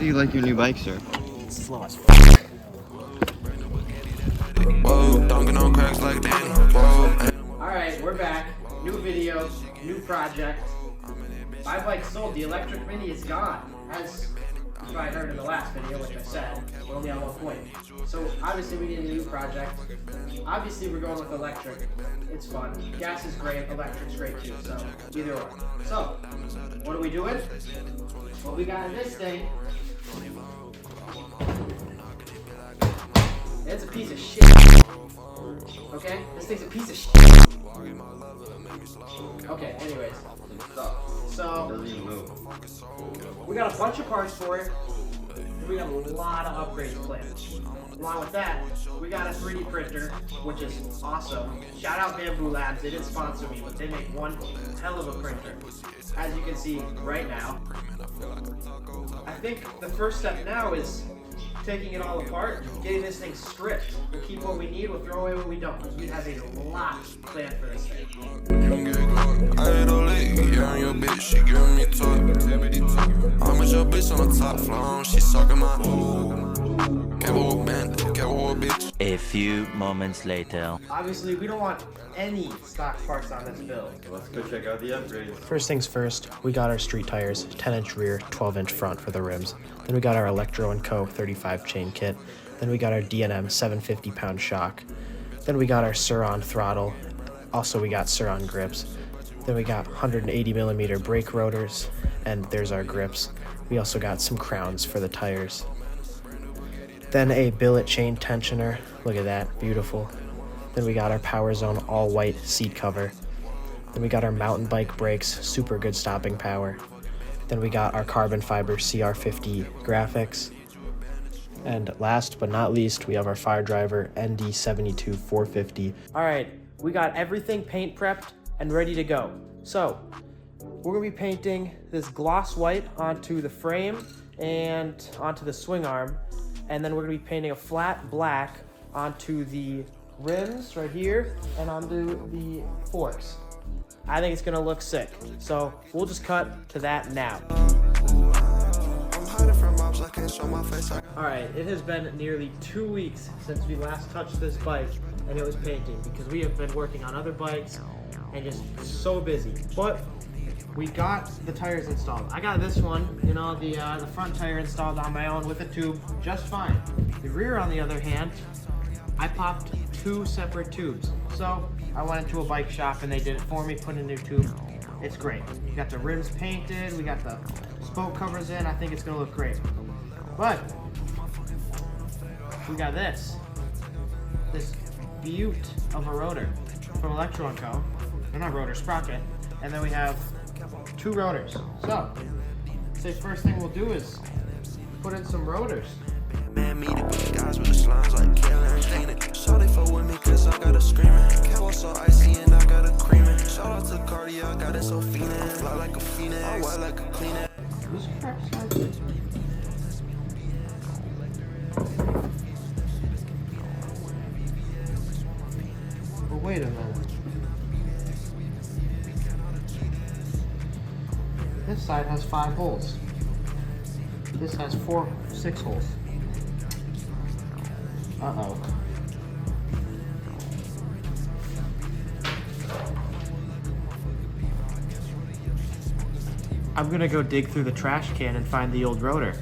do you like your new bike, sir? It's slow as fuck. Whoa, don't get no cracks like Danny. Whoa. Alright, we're back. New video, new project. My bike sold. The electric mini is gone. As you probably heard in the last video, which I said, we're only on 1 point. So obviously we need a new project. Obviously we're going with electric. It's fun. Gas is great, electric's great too, so either or. So, what are we doing? Well, we got this thing. It's a piece of shit. Okay? This thing's a piece of shit. Okay, anyways. So we got a bunch of parts for it. We got a lot of upgrades planned. Along with that, we got a 3D printer, which is awesome. Shout out Bamboo Labs. They didn't sponsor me, but they make one hell of a printer. As you can see right now. I think the first step now is taking it all apart, getting this thing stripped. We'll keep what we need, we'll throw away what we don't, because we have a lot planned for this thing. I hit a lick, yeah, your bitch, she giving me talk. I'm with your bitch on the top floor, she sucking my bitch. A few moments later. Obviously, we don't want any stock parts on this build. Let's go check out the upgrades. First things first, we got our street tires, 10-inch rear, 12-inch front for the rims. Then we got our Electro & Co. 35 chain kit. Then we got our D&M 750-pound shock. Then we got our Surron throttle. Also, we got Surron grips. Then we got 180mm brake rotors, and there's our grips. We also got some crowns for the tires. Then a billet chain tensioner. Look at that, beautiful. Then we got our Power Zone all-white seat cover. Then we got our mountain bike brakes, super good stopping power. Then we got our carbon fiber CR50 graphics. And last but not least, we have our Fire Driver ND72 450. All right, we got everything paint prepped and ready to go. So, we're gonna be painting this gloss white onto the frame and onto the swing arm. And then we're gonna be painting a flat black onto the rims right here and onto the forks. I think it's gonna look sick. So we'll just cut to that now. All right, it has been nearly 2 weeks since we last touched this bike and it was painting because we have been working on other bikes and just so busy. But we got the tires installed. I got this one, you know, the front tire installed on my own with a tube, just fine. The rear, on the other hand, I popped 2 separate tubes. So I went into a bike shop and they did it for me, put in a new tube. It's great. We got the rims painted, we got the spoke covers in. I think it's gonna look great. But we got this beaut of a rotor from Electro & Co. Or not rotor, sprocket. And then we have 2 rotors. So, say first thing we'll do is put in some rotors. Man, me the guys with the slimes like killing, cleaning. So they fuck with me cause I got a screaming. Cat was so icy and I got a creaming. Shout out to Cardi, I got it so fiendin'. Fly like a phoenix, I white like a cleaner. Who's crap side? But wait a minute. This side has 5 holes. This has 6 holes. Uh-oh. I'm gonna go dig through the trash can and find the old rotor.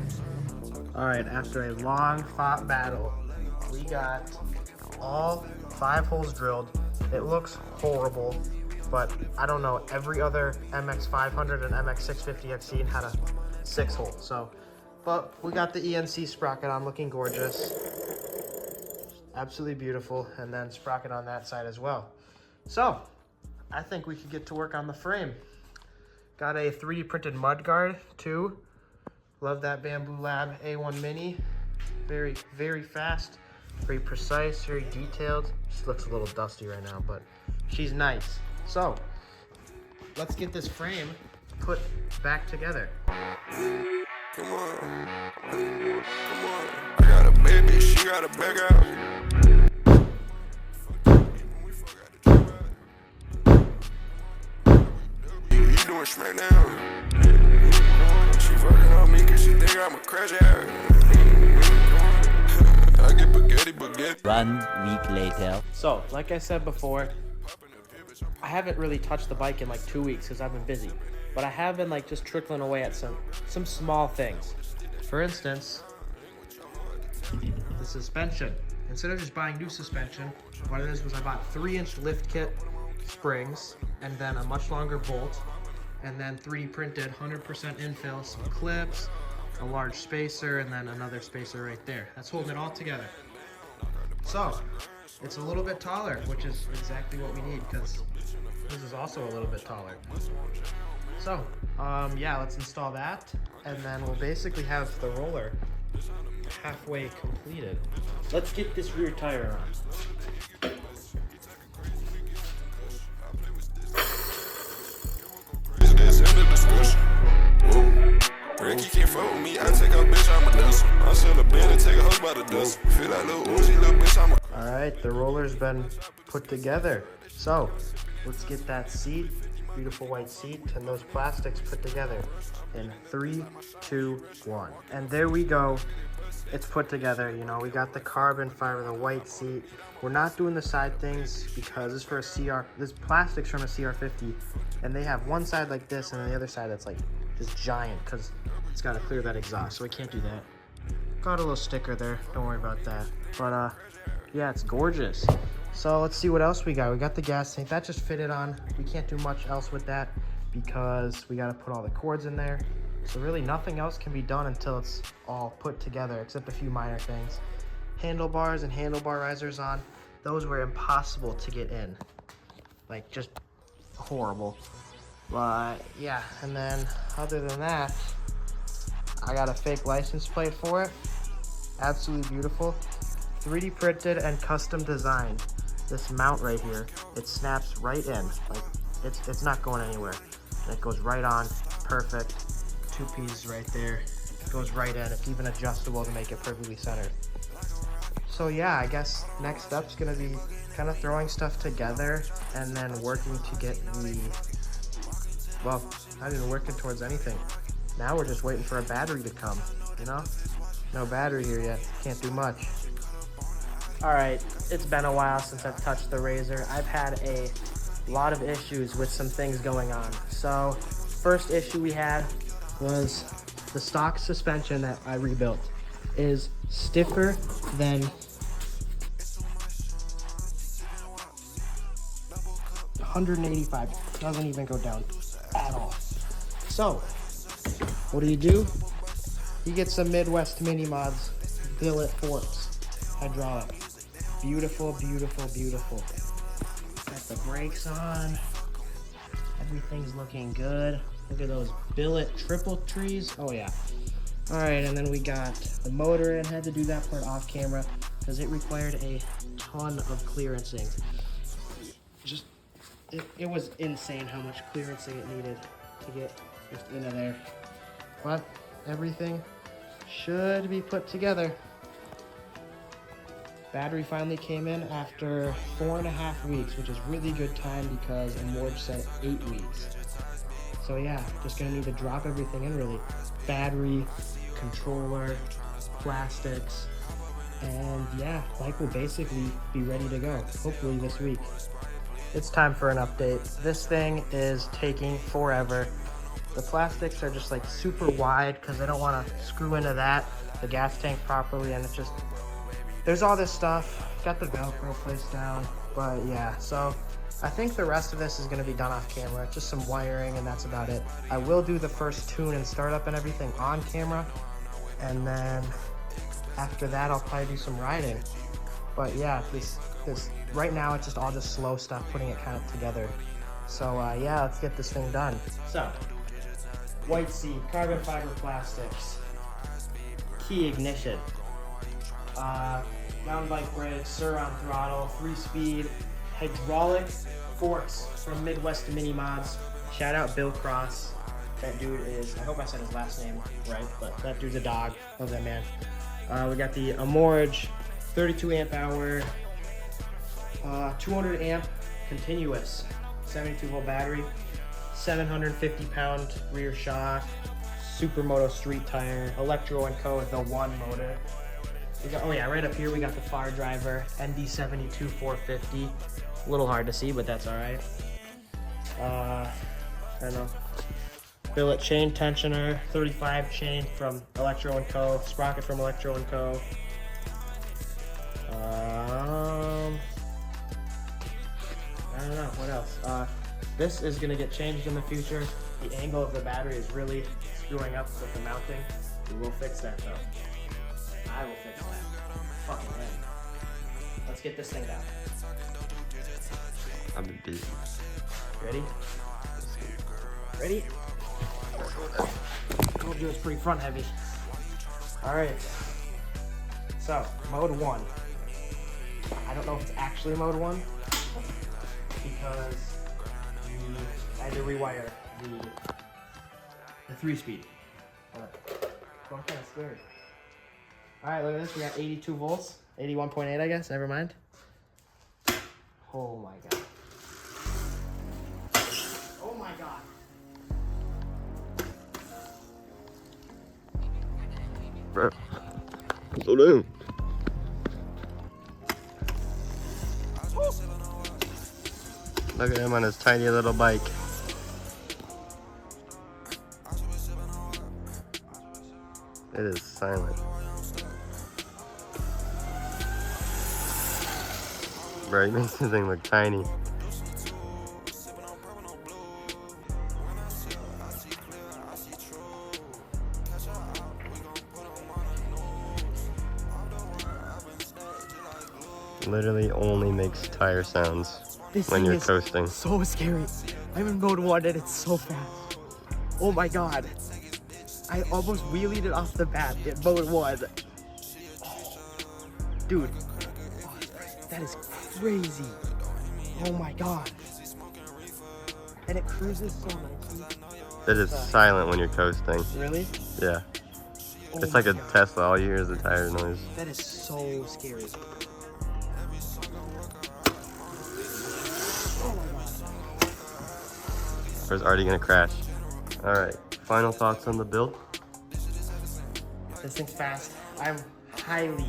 Alright, after a long fought battle, we got all 5 holes drilled. It looks horrible, but I don't know, every other MX500 and MX650 I've seen had a 6 hole, so. But we got the ENC sprocket on, looking gorgeous. Absolutely beautiful, and then sprocket on that side as well. So, I think we could get to work on the frame. Got a 3D printed mud guard too. Love that Bamboo Lab A1 Mini. Very, very fast, very precise, very detailed. She looks a little dusty right now, but she's nice. So, let's get this frame put back together. Come on. I got a baby, she got a big out. You doing smack down? She fucking on me cause she think I'm a crash out. I get spaghetti. 1 week later. So, like I said before, I haven't really touched the bike in like 2 weeks because I've been busy. But I have been like just trickling away at some small things. For instance, the suspension. Instead of just buying new suspension, what it is was I bought 3-inch lift kit springs and then a much longer bolt and then 3D printed 100% infill, some clips, a large spacer, and then another spacer right there. That's holding it all together. So, it's a little bit taller, which is exactly what we need because this is also a little bit taller. So, yeah, let's install that, and then we'll basically have the roller halfway completed. Let's get this rear tire on. Ricky can't fuck with me, I take a bitch, I'm a dust. I sell a band and take a house by the dust. Feel like little Uzi, little bitch, I'm a... Alright, the roller's been put together. So, let's get that seat, beautiful white seat, and those plastics put together in 3, 2, 1. And there we go. It's put together. You know, we got the carbon fiber, the white seat. We're not doing the side things because this is for a CR. This plastic's from a CR50, and they have one side like this, and then the other side that's like just giant because it's got to clear that exhaust, so we can't do that. Got a little sticker there. Don't worry about that. But yeah, it's gorgeous. So let's see what else we got. We got the gas tank. That just fitted on. We can't do much else with that because we got to put all the cords in there. So really nothing else can be done until it's all put together, except a few minor things. Handlebars and handlebar risers on. Those were impossible to get in. Like, just horrible. But yeah, and then other than that, I got a fake license plate for it. Absolutely beautiful. 3D printed and custom designed. This mount right here, it snaps right in. Like, it's not going anywhere. It goes right on, perfect. 2 pieces right there. It goes right in. It's even adjustable to make it perfectly centered. So yeah, I guess next step's gonna be kind of throwing stuff together and then working to get the, well, not even working towards anything. Now we're just waiting for a battery to come, you know? No battery here yet, can't do much. All right, it's been a while since I've touched the Razor. I've had a lot of issues with some things going on. So first issue we had was the stock suspension that I rebuilt is stiffer than 185. Doesn't even go down at all. So what do? You get some Midwest Mini Mods billet forks, hydraulic. Beautiful, beautiful, beautiful. Got the brakes on. Everything's looking good. Look at those billet triple trees. Oh yeah. All right, and then we got the motor in. Had to do that part off camera because it required a ton of clearancing. Just, it was insane how much clearancing it needed to get just into there. But everything should be put together. Battery finally came in after 4.5 weeks, which is really good time because Amorge said 8 weeks. So yeah, just gonna need to drop everything in really. Battery, controller, plastics, and yeah, bike will basically be ready to go, hopefully this week. It's time for an update. This thing is taking forever. The plastics are just like super wide because I don't want to screw into that, the gas tank properly, and it's just, there's all this stuff. Got the Velcro placed down, but yeah, so I think the rest of this is going to be done off camera, just some wiring, and that's about it. I will do the first tune and startup and everything on camera, and then after that I'll probably do some riding. But yeah, this right now it's just all just slow stuff, putting it kind of together. So yeah, let's get this thing done. So, white seat, carbon fiber plastics, key ignition, mountain bike brakes, surron throttle, 3-speed, hydraulic forks from Midwest Mini Mods. Shout out Bill Cross. That dude is, I hope I said his last name right, but that dude's a dog. Love that man. We got the Amorge 32 amp hour, 200 amp continuous, 72 volt battery, 750 pound rear shock, Supermoto street tire, Electro & Co. with the 1 motor. We got, oh yeah, right up here we got the Far Driver ND72 450. A little hard to see, but that's all right. I don't know. Billet chain tensioner, 35 chain from Electro & Co. Sprocket from Electro & Co. I don't know, what else? This is gonna get changed in the future. The angle of the battery is really screwing up with the mounting. We will fix that though. I will fix that. Fucking man. Let's get this thing down. I'm busy. Ready? Ready? Told you it's pretty front heavy. Alright. So, mode 1. I don't know if it's actually mode 1 because I had to rewire the 3-speed. But I'm kind of scared. Alright, look at this. We got 82 volts. 81.8, I guess. Never mind. Oh my god. Oh my god. Bro, slow down. Look at him on his tiny little bike. It is silent. Bro, he makes this thing look tiny. Literally only makes tire sounds when you're coasting. So scary. I'm in mode 1 and it's so fast. Oh my god. I almost wheelied it off the bat in mode 1. Oh, dude. Oh, that is crazy. Oh my god. And it cruises so nicely. It is silent when you're coasting. Really? Yeah. Oh It's like a my god. Tesla. All you hear is the tire noise. That is so scary. Or is already gonna crash. Alright, final thoughts on the build? This thing's fast. I'm highly,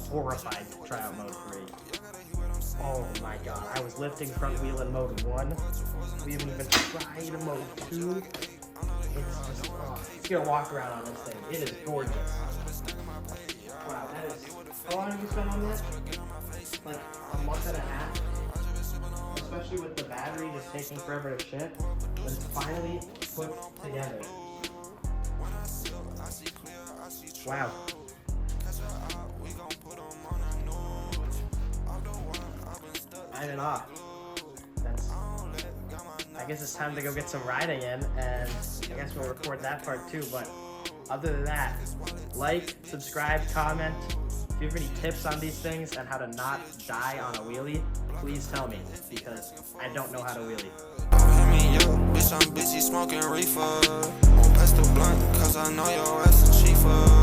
horrified to try out mode 3. Oh my god, I was lifting front wheel in mode 1. We haven't even tried mode 2. It's just, it's gonna walk around on this thing. It is gorgeous. Wow, that is, how long have you spent on this? Like a month and a half? Especially with the battery just taking forever to ship, but it's finally put together. Wow. I'm in awe. I guess it's time to go get some riding in, and I guess we'll record that part too, but other than that, like, subscribe, comment. If you have any tips on these things and how to not die on a wheelie, please tell me, because I don't know how to wheelie. Hit me up, bitch, I'm busy smoking reefer. Won't pass the blunt, cause I know your ass a cheaper.